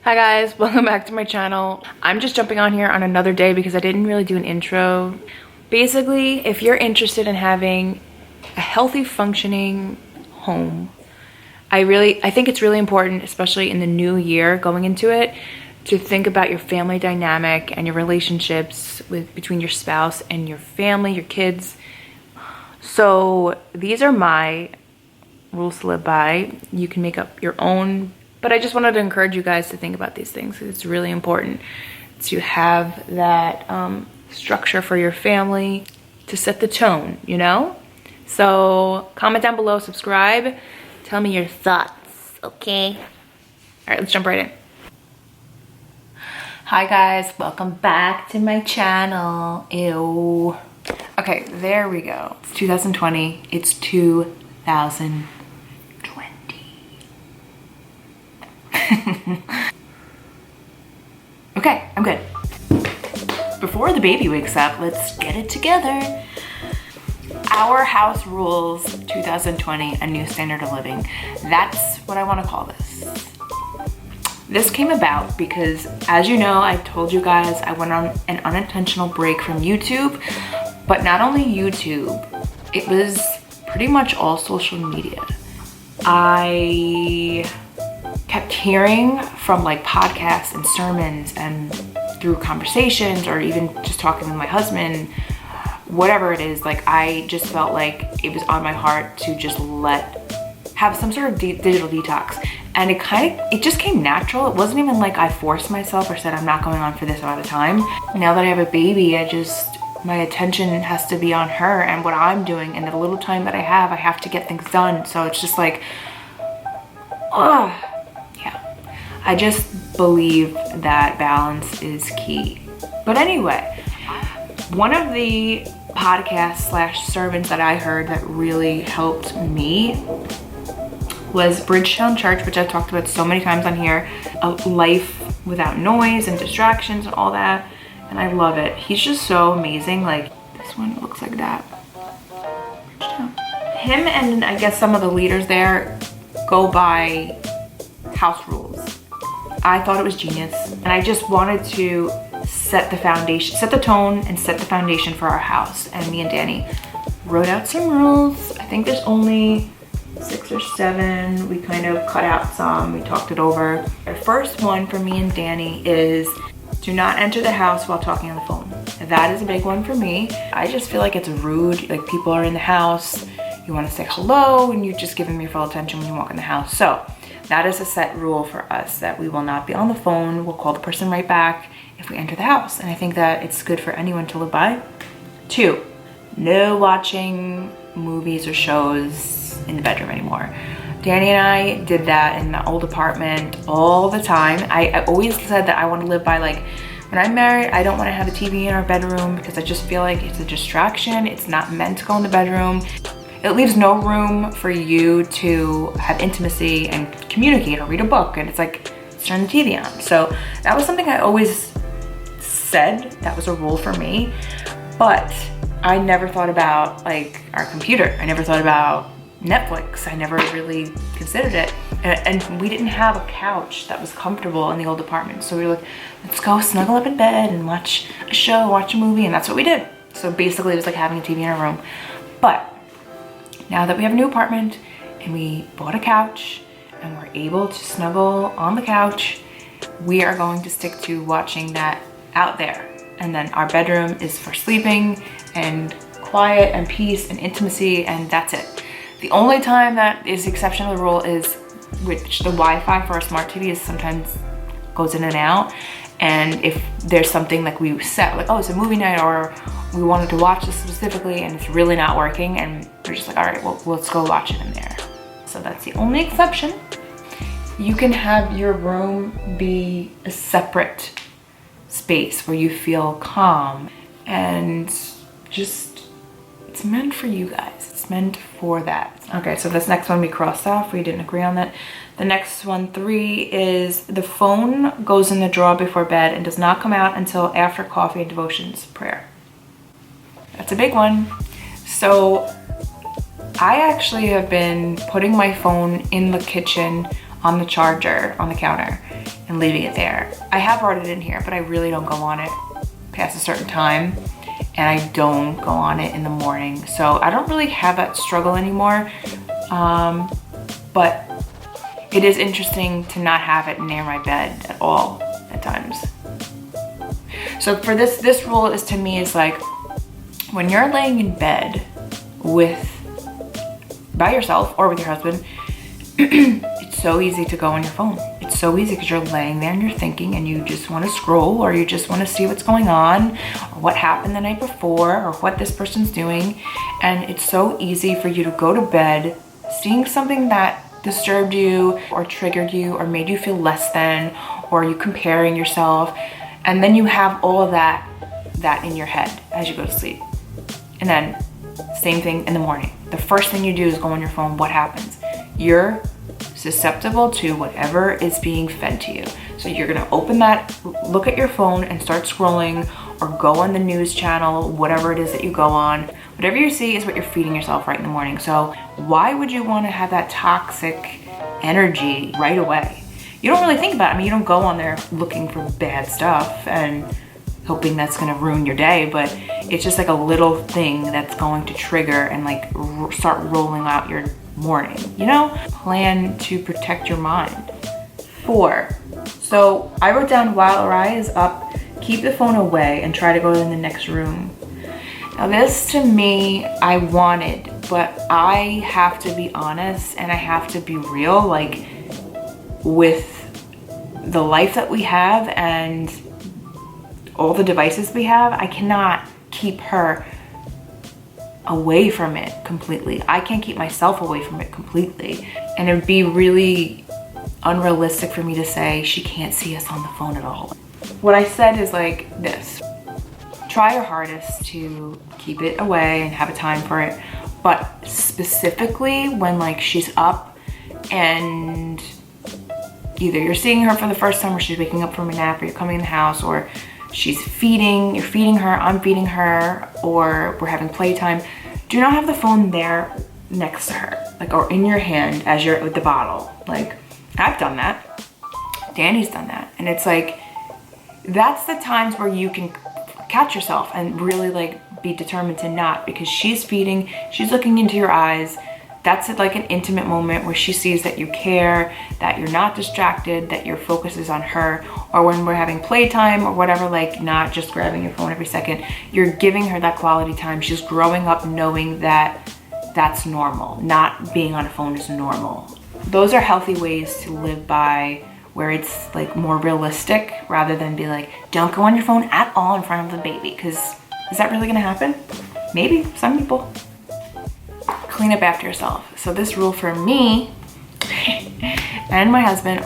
Hi guys, welcome back to my channel. I'm just jumping on here on another day because I didn't really do an intro. Basically, if you're interested in having a healthy functioning home, I think it's really important, especially in the new year going into it, to think about your family dynamic and your relationships between your spouse and your family, your kids. So these are my rules to live by. You can make up your own, but I just wanted to encourage you guys to think about these things. It's really important to have that structure for your family to set the tone, you know? So comment down below, subscribe, tell me your thoughts, okay? All right, let's jump right in. Hi guys, welcome back to my channel. Ew. Okay, there we go. It's 2020, it's 2020. Okay, I'm good. Before the baby wakes up, let's get it together. Our house rules 2020, a new standard of living. That's what I want to call this. This came about because, as you know, I told you guys I went on an unintentional break from YouTube, but not only YouTube, it was pretty much all social media. I kept hearing from like podcasts and sermons and through conversations or even just talking with my husband, whatever it is, like I just felt like it was on my heart to just have some sort of digital detox. And it just came natural. It wasn't even like I forced myself or said I'm not going on for this amount of time. Now that I have a baby, my attention has to be on her and what I'm doing, and the little time that I have to get things done. So it's just like, ugh. I just believe that balance is key. But anyway, one of the podcasts / sermons that I heard that really helped me was BRIDGETOWN Church, which I've talked about so many times on here. A life without noise and distractions and all that. And I love it. He's just so amazing. Like this one looks like that. Him and I guess some of the leaders there go by house rules. I thought it was genius, and I just wanted to set the foundation, set the tone and set the foundation for our house. And me and Danny wrote out some rules. I think there's only 6 or 7. We kind of cut out some, we talked it over. The first one for me and Danny is do not enter the house while talking on the phone. That is a big one for me. I just feel like it's rude, like people are in the house, you want to say hello and you're just giving me full attention when you walk in the house. So that is a set rule for us, that we will not be on the phone. We'll call the person right back if we enter the house. And I think that it's good for anyone to live by. 2, no watching movies or shows in the bedroom anymore. Danny and I did that in the old apartment all the time. I always said that I want to live by, like, when I'm married, I don't want to have a TV in our bedroom because I just feel like it's a distraction. It's not meant to go in the bedroom. It leaves no room for you to have intimacy and communicate or read a book. And it's like, let's turn the TV on. So that was something I always said. That was a rule for me. But I never thought about like our computer. I never thought about Netflix. I never really considered it. And we didn't have a couch that was comfortable in the old apartment. So we were like, let's go snuggle up in bed and watch a show, watch a movie. And that's what we did. So basically it was like having a TV in our room. But now that we have a new apartment and we bought a couch and we're able to snuggle on the couch, we are going to stick to watching that out there. And then our bedroom is for sleeping and quiet and peace and intimacy, and that's it. The only time that is the exception to the rule is which the Wi-Fi for our smart TV is sometimes goes in and out. And if there's something like we set, like, oh, it's a movie night, or we wanted to watch this specifically and it's really not working, and we're just like, all right, well, let's go watch it in there. So that's the only exception. You can have your room be a separate space where you feel calm, and just, it's meant for you guys. It's meant for that. Okay, so this next one we crossed off. We didn't agree on that. The next one, 3, is the phone goes in the drawer before bed and does not come out until after coffee and devotions prayer. That's a big one. So I actually have been putting my phone in the kitchen on the charger on the counter. and leaving it there. I have brought it in here, but I really don't go on it past a certain time, and I don't go on it in the morning. So I don't really have that struggle anymore, but it is interesting to not have it near my bed at all at times. So for this rule is, to me, is like, when you're laying in bed by yourself or with your husband, it's so easy to go on your phone. It's so easy because you're laying there and you're thinking and you just want to scroll, or you just want to see what's going on, or what happened the night before, or what this person's doing. And it's so easy for you to go to bed seeing something that disturbed you or triggered you or made you feel less than, or you comparing yourself. And then you have all of that in your head as you go to sleep. And then same thing in the morning. The first thing you do is go on your phone. What happens? You're susceptible to whatever is being fed to you. So you're gonna open that, look at your phone and start scrolling, or go on the news channel, whatever it is that you go on. Whatever you see is what you're feeding yourself right in the morning. So why would you wanna have that toxic energy right away? You don't really think about it. I mean, you don't go on there looking for bad stuff and hoping that's gonna ruin your day, but it's just like a little thing that's going to trigger and like start rolling out your morning, you know? Plan to protect your mind. 4, so I wrote down, while Araya is up, keep the phone away and try to go in the next room. Now this, to me, I wanted, but I have to be honest and I have to be real, like, with the life that we have and all the devices we have, I cannot keep her away from it completely. I can't keep myself away from it completely. And it would be really unrealistic for me to say she can't see us on the phone at all. What I said is like this: try your hardest to keep it away and have a time for it, but specifically when like she's up and either you're seeing her for the first time, or she's waking up from a nap, or you're coming in the house, or you're feeding her, I'm feeding her, or we're having playtime, do not have the phone there next to her, like, or in your hand as you're with the bottle. Like, I've done that. Danny's done that. And it's like, that's the times where you can catch yourself and really like be determined to not, because she's feeding, she's looking into your eyes. That's like an intimate moment where she sees that you care, that you're not distracted, that your focus is on her. Or when we're having playtime or whatever, like not just grabbing your phone every second, you're giving her that quality time. She's growing up knowing that that's normal. Not being on a phone is normal. Those are healthy ways to live by, where it's like more realistic, rather than be like, don't go on your phone at all in front of the baby, because is that really gonna happen? Maybe, some people. Clean up after yourself. So this rule for me and my husband,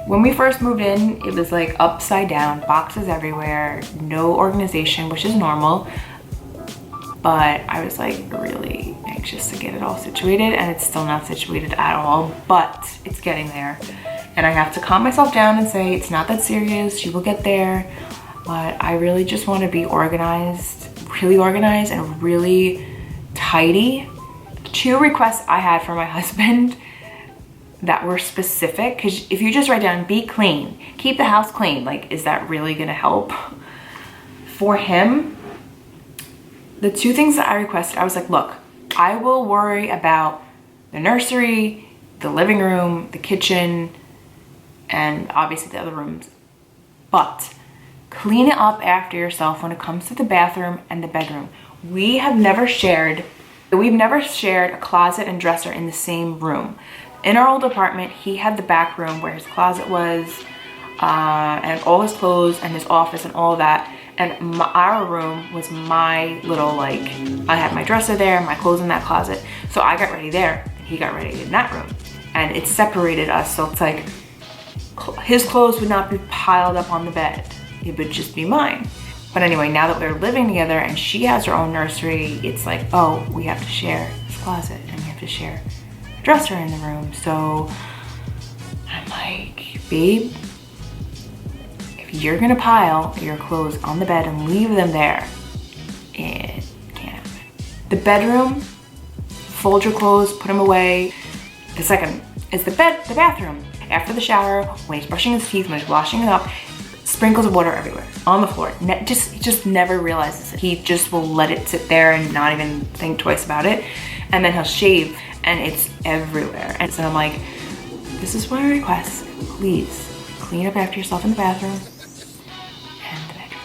when we first moved in, it was like upside down, boxes everywhere, no organization, which is normal. But I was like really anxious to get it all situated, and it's still not situated at all, but it's getting there. And I have to calm myself down and say, it's not that serious, you will get there. But I really just want to be organized and really tidy. 2 requests I had for my husband that were specific, because if you just write down, be clean, keep the house clean, like, is that really gonna help? For him, the 2 things that I requested, I was like, look, I will worry about the nursery, the living room, the kitchen, and obviously the other rooms, but clean it up after yourself when it comes to the bathroom and the bedroom. We've never shared a closet and dresser in the same room. In our old apartment, he had the back room where his closet was, and all his clothes and his office and all that. And our room was my little, like, I had my dresser there, my clothes in that closet. So I got ready there, and he got ready in that room. And it separated us, so it's like, his clothes would not be piled up on the bed. It would just be mine. But anyway, now that we're living together and she has her own nursery, it's like, oh, we have to share this closet and we have to share a dresser in the room. So I'm like, babe, if you're gonna pile your clothes on the bed and leave them there, it can't happen. The bedroom, fold your clothes, put them away. The second is the bathroom. after the shower, when he's brushing his teeth, when he's washing it up, sprinkles of water everywhere, on the floor. He just never realizes it. He just will let it sit there and not even think twice about it. And then he'll shave and it's everywhere. And so I'm like, this is what I request. Please clean up after yourself in the bathroom and the bedroom.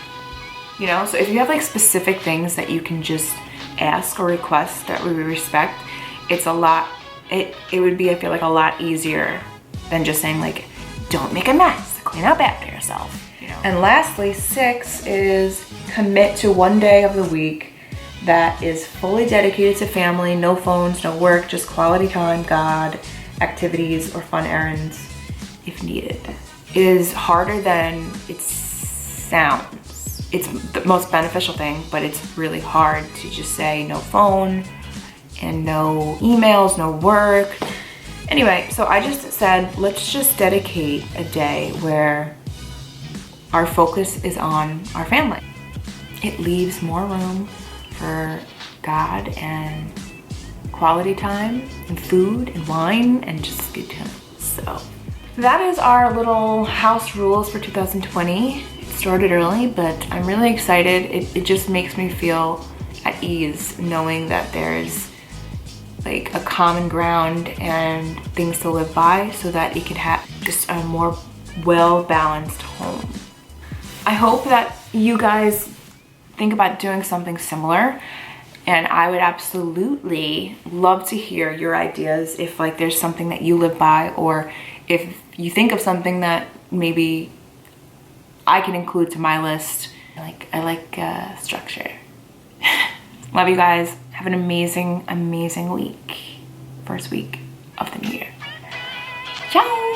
You know, so if you have like specific things that you can just ask or request that we respect, it's a lot, it would be, I feel like, a lot easier than just saying like, don't make a mess, clean up after yourself. You know? And lastly, 6 is commit to one day of the week that is fully dedicated to family, no phones, no work, just quality time, God, activities, or fun errands if needed. It is harder than it sounds. It's the most beneficial thing, but it's really hard to just say no phone and no emails, no work. Anyway, so I just said, let's just dedicate a day where our focus is on our family. It leaves more room for God and quality time and food and wine and just good times. So that is our little house rules for 2020. It started early, but I'm really excited. It just makes me feel at ease knowing that there's like a common ground and things to live by so that it can have just a more well-balanced home. I hope that you guys think about doing something similar, and I would absolutely love to hear your ideas if like there's something that you live by, or if you think of something that maybe I can include to my list. I like structure. Love you guys. Have an amazing, amazing week. First week of the new year. Ciao.